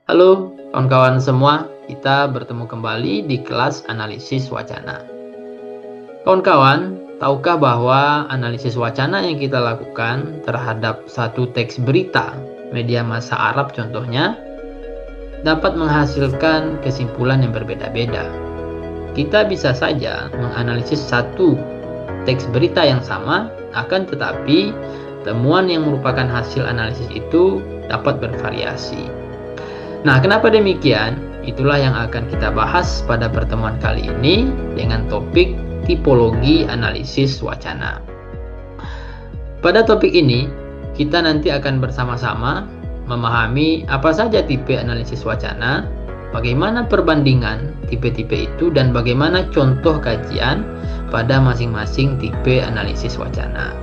Halo kawan-kawan semua, kita bertemu kembali di kelas analisis wacana. Kawan-kawan, tahukah bahwa analisis wacana yang kita lakukan terhadap satu teks berita media massa Arab contohnya dapat menghasilkan kesimpulan yang berbeda-beda. Kita bisa saja menganalisis satu teks berita yang sama, akan tetapi temuan yang merupakan hasil analisis itu dapat bervariasi. Nah, kenapa demikian? Itulah yang akan kita bahas pada pertemuan kali ini dengan topik tipologi analisis wacana. Pada topik ini, kita nanti akan bersama-sama memahami apa saja tipe analisis wacana, bagaimana perbandingan tipe-tipe itu, dan bagaimana contoh kajian pada masing-masing tipe analisis wacana.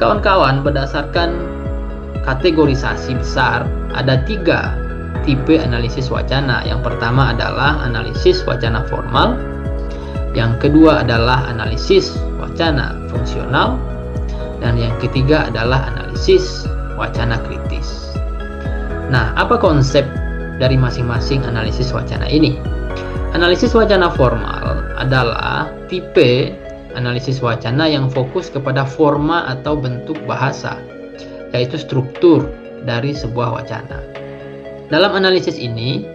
Kawan-kawan, berdasarkan kategorisasi besar, ada 3 tipe analisis wacana. Yang pertama adalah analisis wacana formal, yang kedua adalah analisis wacana fungsional, dan yang ketiga adalah analisis wacana kritis. Nah, apa konsep dari masing-masing analisis wacana ini? Analisis wacana formal adalah tipe analisis wacana yang fokus kepada forma atau bentuk bahasa, yaitu struktur dari sebuah wacana. Dalam analisis ini,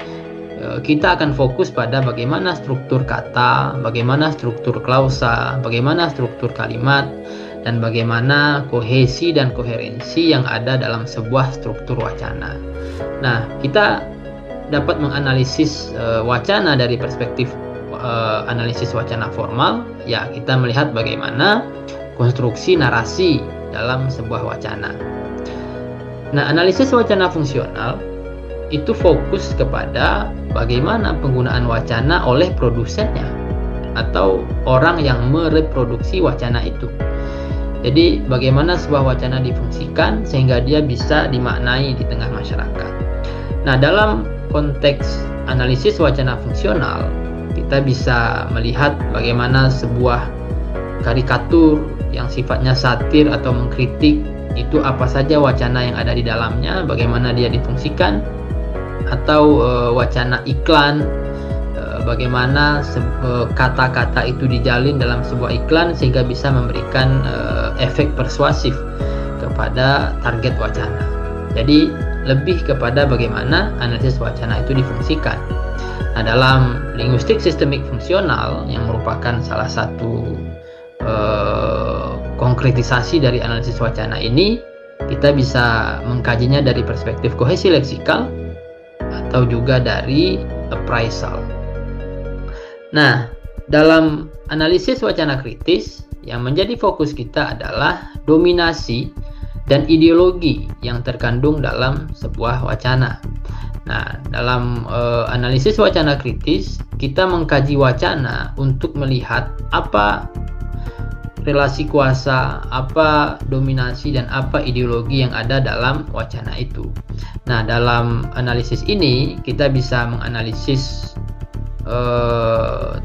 kita akan fokus pada bagaimana struktur kata, bagaimana struktur klausa, bagaimana struktur kalimat, dan bagaimana kohesi dan koherensi yang ada dalam sebuah struktur wacana. Nah, kita dapat menganalisis wacana dari perspektif analisis wacana formal. Ya, kita melihat bagaimana konstruksi narasi dalam sebuah wacana. Nah, analisis wacana fungsional itu fokus kepada bagaimana penggunaan wacana oleh produsennya atau orang yang mereproduksi wacana itu. Jadi, bagaimana sebuah wacana difungsikan sehingga dia bisa dimaknai di tengah masyarakat. Nah, dalam konteks analisis wacana fungsional, kita bisa melihat bagaimana sebuah karikatur yang sifatnya satir atau mengkritik itu apa saja wacana yang ada di dalamnya, bagaimana dia difungsikan, atau wacana iklan, bagaimana kata-kata itu dijalin dalam sebuah iklan sehingga bisa memberikan efek persuasif kepada target wacana. Jadi lebih kepada bagaimana analisis wacana itu difungsikan. Nah, dalam linguistik sistemik fungsional yang merupakan salah satu konkretisasi dari analisis wacana ini, kita bisa mengkajinya dari perspektif kohesi leksikal atau juga dari appraisal. Nah, dalam analisis wacana kritis, yang menjadi fokus kita adalah dominasi dan ideologi yang terkandung dalam sebuah wacana. Nah, dalam analisis wacana kritis, kita mengkaji wacana untuk melihat apa relasi kuasa, apa dominasi, dan apa ideologi yang ada dalam wacana itu. Nah, dalam analisis ini kita bisa menganalisis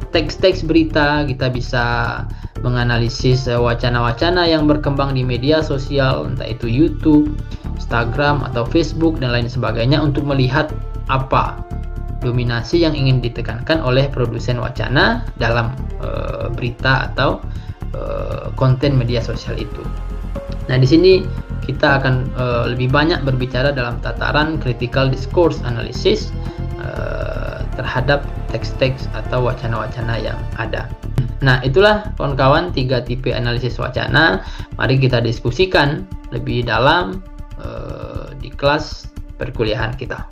teks-teks berita, kita bisa menganalisis wacana-wacana yang berkembang di media sosial, entah itu YouTube, Instagram, atau Facebook, dan lain sebagainya, untuk melihat apa dominasi yang ingin ditekankan oleh produsen wacana dalam berita atau konten media sosial itu. Nah, di sini kita akan lebih banyak berbicara dalam tataran critical discourse analysis terhadap teks-teks atau wacana-wacana yang ada. Nah, itulah kawan-kawan 3 tipe analisis wacana. Mari kita diskusikan lebih dalam di kelas perkuliahan kita.